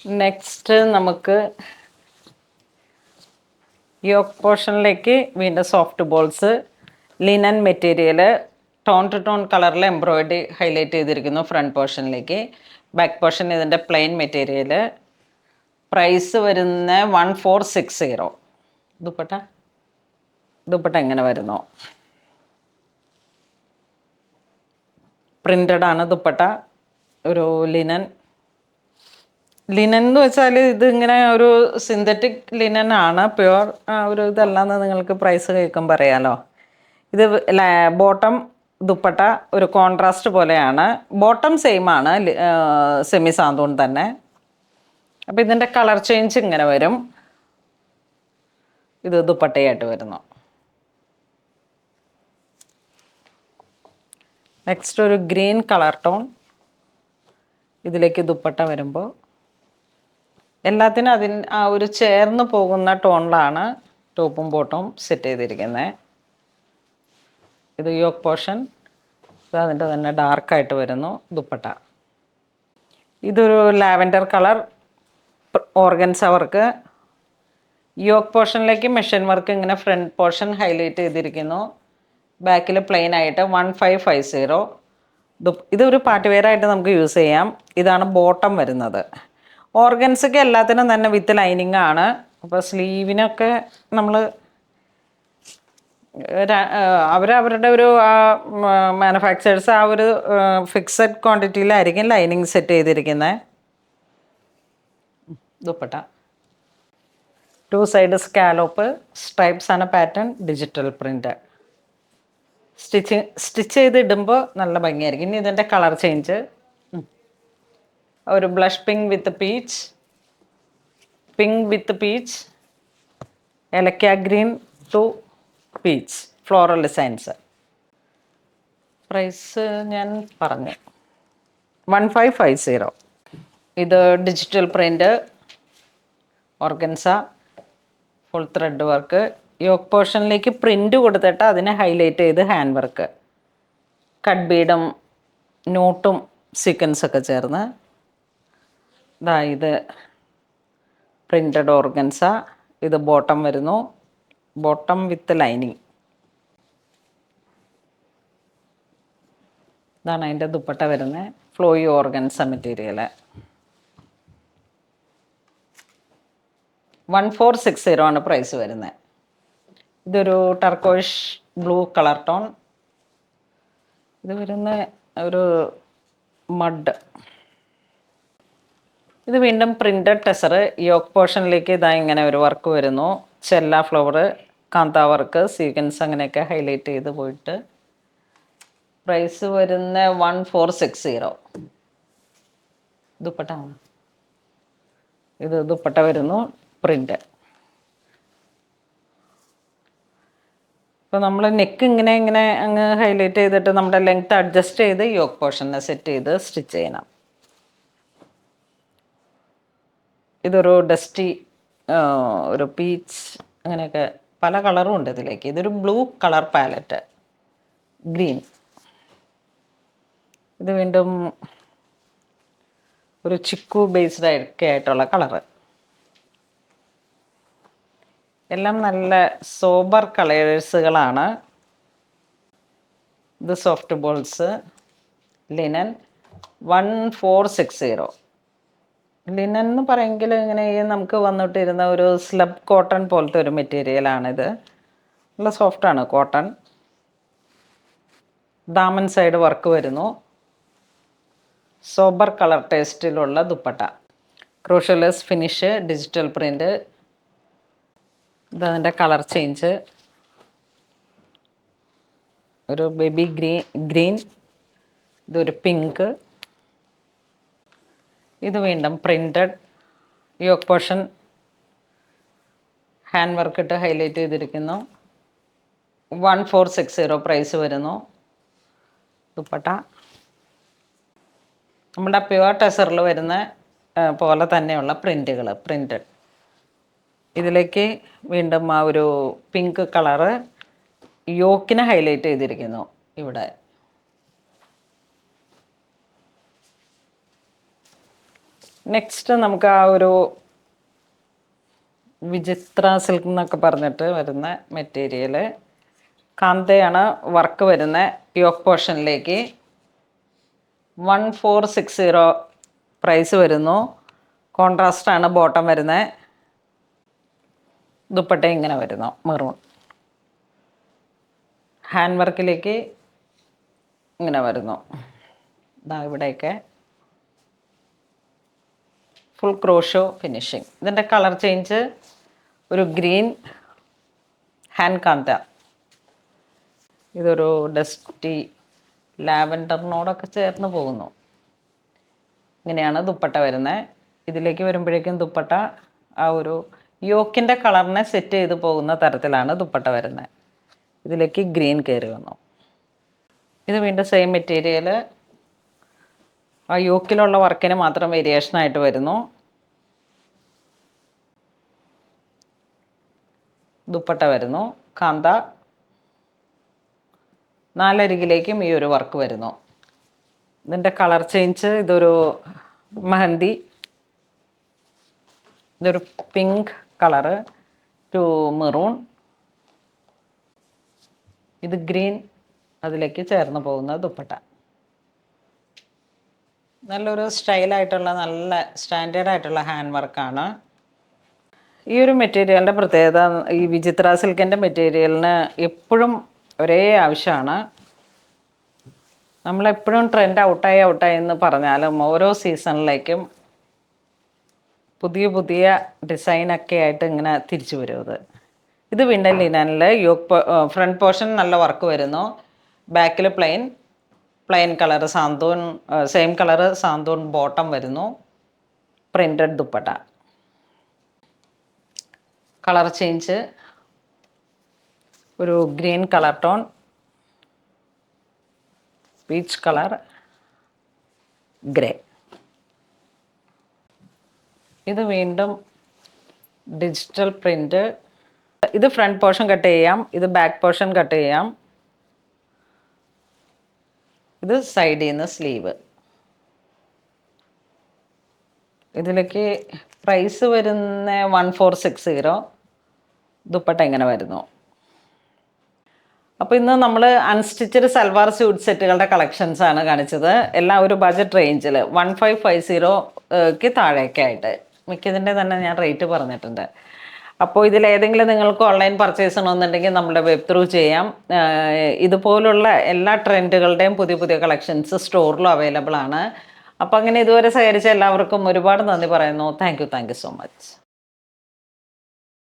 Next നമുക്ക് yoke പോർഷനിലേക്ക് വീണ്ടും soft balls, linen material, tone to tone കളറിൽ എംബ്രോയിഡറി ഹൈലൈറ്റ് ചെയ്തിരിക്കുന്നു ഫ്രണ്ട് പോർഷനിലേക്ക്. ബാക്ക് പോർഷൻ ഇതിൻ്റെ പ്ലെയിൻ മെറ്റീരിയൽ. പ്രൈസ് വരുന്ന 1460. ദുപ്പട്ട ദുപ്പട്ട എങ്ങനെ വരുന്നു? പ്രിൻ്റഡ് ആണ് ദുപ്പട്ട. ഒരു ലിനൻ എന്ന് വെച്ചാൽ ഇത് ഇങ്ങനെ ഒരു സിന്തറ്റിക് ലിനൻ ആണ്, പ്യുവർ ഒരു ഇതല്ലാന്ന് നിങ്ങൾക്ക് പ്രൈസ് കേൾക്കുമ്പോൾ അറിയാലോ. ഇത് ബോട്ടം ദുപ്പട്ട ഒരു കോൺട്രാസ്റ്റ് പോലെയാണ്. ബോട്ടം സെയിം ആണ്, സെമി സാന്തൂൺ തന്നെ. അപ്പം ഇതിൻ്റെ കളർ ചേഞ്ച് ഇങ്ങനെ വരും. ഇത് ദുപ്പട്ടയായിട്ട് വരുന്നു. നെക്സ്റ്റ് ഒരു ഗ്രീൻ കളർ ടോൺ. ഇതിലേക്ക് ദുപ്പട്ട വരുമ്പോൾ എല്ലാത്തിനും ആ ഒരു ചേർന്ന് പോകുന്ന ടോണിലാണ് ടോപ്പും ബോട്ടവും സെറ്റ് ചെയ്തിരിക്കുന്നത്. ഇത് യോക്ക് പോർഷൻ. അതിൻ്റെ തന്നെ ഡാർക്കായിട്ട് വരുന്നു ദുപ്പട്ട. ഇതൊരു lavender colour organza work. Yoke പോർഷനിലേക്ക് മെഷീൻ വർക്ക് ഇങ്ങനെ ഫ്രണ്ട് പോർഷൻ ഹൈലൈറ്റ് ചെയ്തിരിക്കുന്നു. ബാക്കിൽ പ്ലെയിൻ ആയിട്ട് 1550. ഇതൊരു പാർട്ടി വെയർ ആയിട്ട് നമുക്ക് യൂസ് ചെയ്യാം. ഇതാണ് ബോട്ടം വരുന്നത്. ഓർഗൻസൊക്കെ എല്ലാത്തിനും തന്നെ വിത്ത് ലൈനിങ് ആണ്. അപ്പോൾ സ്ലീവിനൊക്കെ നമ്മൾ അവരവരുടെ ഒരു മാനുഫാക്ചേഴ്സ് ആ ഒരു ഫിക്സഡ് ക്വാണ്ടിറ്റിയിലായിരിക്കും ലൈനിങ് സെറ്റ് ചെയ്തിരിക്കുന്നത്. ദുപ്പട്ട 2 സൈഡ് സ്കാലോപ്പ്, സ്ട്രൈപ്സ് ആണ് പാറ്റേൺ, ഡിജിറ്റൽ പ്രിൻ്റ്. സ്റ്റിച്ച് ചെയ്തിടുമ്പോൾ നല്ല ഭംഗിയായിരിക്കും. ഇനി ഇതിൻ്റെ കളർ ചേഞ്ച് ഒരു ബ്ലഷ് പിങ്ക് വിത്ത് പീച്ച്, ഏലക്ക green to peach, floral designs. Price ഞാൻ പറഞ്ഞു 1550. ഇത് digital print organza, full thread work. Yoke പോർഷനിലേക്ക് പ്രിൻ്റ് കൊടുത്തിട്ട് അതിനെ ഹൈലൈറ്റ് ചെയ്ത് ഹാൻഡ് വർക്ക്, കട്ട് ബീഡും നോട്ടും സീക്വൻസൊക്കെ ചേർന്ന്. ഇത് പ്രിൻ്റഡ് ഓർഗൻസ. ഇത് ബോട്ടം വരുന്നു, ബോട്ടം വിത്ത് ലൈനിങ്. ഇതാണ് അതിൻ്റെ ദുപ്പട്ട വരുന്നത്. Flowy organza material. 1460 ആണ് പ്രൈസ് വരുന്നത്. ഇതൊരു ടർക്കോയിഷ് ബ്ലൂ കളർ ടോൺ. ഇത് വരുന്ന ഒരു മഡ്. ഇത് വീണ്ടും പ്രിൻ്റഡ് ടെസർ. യോക്ക് പോർഷനിലേക്ക് ഇതാ ഇങ്ങനെ ഒരു വർക്ക് വരുന്നു. ചെല്ല ഫ്ലവർ, കാന്ത വർക്ക്, സീക്വൻസ് അങ്ങനെയൊക്കെ ഹൈലൈറ്റ് ചെയ്ത് പോയിട്ട്. പ്രൈസ് വരുന്ന 1460. ദുപ്പട്ട ഇത് ദുപ്പട്ട വരുന്നു പ്രിൻ്റ്. അപ്പോൾ നമ്മൾ നെക്ക് ഇങ്ങനെ അങ്ങ് ഹൈലൈറ്റ് ചെയ്തിട്ട് നമ്മുടെ ലെങ്ത് അഡ്ജസ്റ്റ് ചെയ്ത് യോക്ക് പോർഷനെ സെറ്റ് ചെയ്ത് സ്റ്റിച്ച് ചെയ്യണം. ഇതൊരു ഡസ്റ്റി ഒരു പീച്ച് അങ്ങനെയൊക്കെ പല കളറും ഉണ്ട് ഇതിലേക്ക്. ഇതൊരു ബ്ലൂ കളർ പാലറ്റ്, ഗ്രീൻ. ഇത് വീണ്ടും ഒരു ചിക്കു ബേസ്ഡ് ഒക്കെ ആയിട്ടുള്ള കളറ്. എല്ലാം നല്ല സോബർ കളേഴ്സുകളാണ്. ഇത് സോഫ്റ്റ് ബോൾസ്, ലിനൻ 1460. ലിനൻ എന്ന് പറയുമെങ്കിൽ ഇങ്ങനെ നമുക്ക് വന്നിട്ടിരുന്ന ഒരു സ്ലബ് കോട്ടൺ പോലത്തെ ഒരു മെറ്റീരിയലാണിത്. നല്ല സോഫ്റ്റാണ് കോട്ടൺ. ദാമൻ സൈഡ് വർക്ക് വരുന്നു. സോബർ കളർ ടേസ്റ്റിലുള്ള ദുപ്പട്ട. ക്രോഷ്യലെസ് ഫിനിഷ്, ഡിജിറ്റൽ പ്രിൻ്റ്. ഇതതിൻ്റെ കളർ ചേഞ്ച്. ഒരു ബേബി ഗ്രീൻ. ഇതൊരു പിങ്ക്. ഇത് വീണ്ടും printed yoke portion hand work ഇട്ട് ഹൈലൈറ്റ് ചെയ്തിരിക്കുന്നു. 1460 പ്രൈസ് വരുന്നു. ദുപ്പട്ട നമ്മുടെ പ്യുവർ ടെസറിൽ വരുന്ന പോലെ തന്നെയുള്ള പ്രിൻ്റഡ്. ഇതിലേക്ക് വീണ്ടും ആ ഒരു പിങ്ക് കളറ് യോക്കിനെ ഹൈലൈറ്റ് ചെയ്തിരിക്കുന്നു ഇവിടെ. നെക്സ്റ്റ് നമുക്ക് ആ ഒരു വിചിത്ര സിൽക്ക് എന്നൊക്കെ പറഞ്ഞിട്ട് വരുന്ന മെറ്റീരിയൽ കാന്തയാണ് വർക്ക് വരുന്ന യോക്ക് പോർഷനിലേക്ക് 1460 പ്രൈസ് വരുന്നു. കോൺട്രാസ്റ്റ് ആണ് ബോട്ടം വരുന്നത്. ദുപ്പട്ട ഇങ്ങനെ വരുന്നു മെറൂൺ. ഹാൻഡ് വർക്കിലേക്ക് ഇങ്ങനെ വരുന്നു. ഇതാ ഇവിടെയൊക്കെ ഫുൾ ക്രോഷോ ഫിനിഷിങ്. ഇതിൻ്റെ കളർ ചേഞ്ച് ഒരു ഗ്രീൻ ഹാൻഡ് കാന്ത, ഇതൊരു ഡസ്റ്റി ലാവൻഡറിനോടൊക്കെ ചേർന്ന് പോകുന്നു. ഇങ്ങനെയാണ് ദുപ്പട്ട വരുന്നത്. ഇതിലേക്ക് വരുമ്പോഴേക്കും ദുപ്പട്ട ആ ഒരു യോക്കിൻ്റെ കളറിനെ സെറ്റ് ചെയ്ത് പോകുന്ന തരത്തിലാണ് ദുപ്പട്ട വരുന്നത്. ഇതിലേക്ക് ഗ്രീൻ കയറി വന്നു. ഇത് വീണ്ടും സെയിം മെറ്റീരിയൽ, ആ യോക്കിലുള്ള വർക്കിന് മാത്രം വേരിയേഷനായിട്ട് വരുന്നു. ദുപ്പട്ട വരുന്നു കാന്ത. 4 അരികിലേക്കും ഈ ഒരു വർക്ക് വരുന്നു. ഇതിൻ്റെ കളർ ചേഞ്ച് ഇതൊരു മെഹന്തി, ഇതൊരു പിങ്ക് കളറ് ടു മെറൂൺ, ഇത് ഗ്രീൻ, അതിലേക്ക് ചേർന്ന് പോകുന്ന ദുപ്പട്ട. നല്ലൊരു സ്റ്റൈലായിട്ടുള്ള നല്ല സ്റ്റാൻഡേർഡ് ആയിട്ടുള്ള ഹാൻഡ് വർക്കാണ്. ഈ ഒരു മെറ്റീരിയലിൻ്റെ പ്രത്യേകത, ഈ വിചിത്ര സിൽക്കിൻ്റെ മെറ്റീരിയലിന് എപ്പോഴും ഒരേ ആവശ്യമാണ്. നമ്മളെപ്പോഴും ട്രെൻഡ് ഔട്ടായി എന്ന് പറഞ്ഞാലും ഓരോ സീസണിലേക്കും പുതിയ പുതിയ ഡിസൈനൊക്കെ ആയിട്ട് ഇങ്ങനെ തിരിച്ചു വരും. ഇത് വിൻഡൻ ലിനനിൽ യോക്ക് ഫ്രണ്ട് പോർഷൻ നല്ല വർക്ക് വരുന്നു. ബാക്കിൽ plain colour santoon, same colour santoon bottom വരുന്നു. പ്രിൻറ്റഡ് ദുപ്പട്ട. കളർ ചേഞ്ച് ഒരു green colour tone, peach colour, grey. ഇത് വീണ്ടും ഡിജിറ്റൽ പ്രിൻ്റ്. ഇത് ഫ്രണ്ട് പോർഷൻ കട്ട് ചെയ്യാം, ഇത് ബാക്ക് പോർഷൻ കട്ട് ചെയ്യാം. ഇത് സൈഡിൽ നിന്ന് സ്ലീവ്. ഇതിലേക്ക് പ്രൈസ് വരുന്ന 1460. ദുപ്പട്ട ഇങ്ങനെ വരുന്നു. അപ്പോൾ ഇന്ന് നമ്മൾ അൺസ്റ്റിച്ചഡ് സൽവാർ സ്യൂട്ട് സെറ്റുകളുടെ കളക്ഷൻസാണ് കാണിച്ചത്. എല്ലാം ഒരു ബജറ്റ് റേഞ്ചിൽ 1550ക്ക് താഴേക്കായിട്ട്. മിക്കതിൻ്റെ തന്നെ ഞാൻ റേറ്റ് പറഞ്ഞിട്ടുണ്ട്. അപ്പോൾ ഇതിലേതെങ്കിലും നിങ്ങൾക്ക് ഓൺലൈൻ പർച്ചേസ് ചെയ്യണമെന്നുണ്ടെങ്കിൽ നമ്മുടെ വെബ് ത്രൂ ചെയ്യാം. ഇതുപോലുള്ള എല്ലാ ട്രെൻഡുകളുടെയും പുതിയ പുതിയ കളക്ഷൻസ് സ്റ്റോറിലും അവൈലബിൾ ആണ്. അപ്പോൾ അങ്ങനെ ഇതുവരെ സഹകരിച്ച എല്ലാവർക്കും ഒരുപാട് നന്ദി പറയുന്നു. Thank you so much.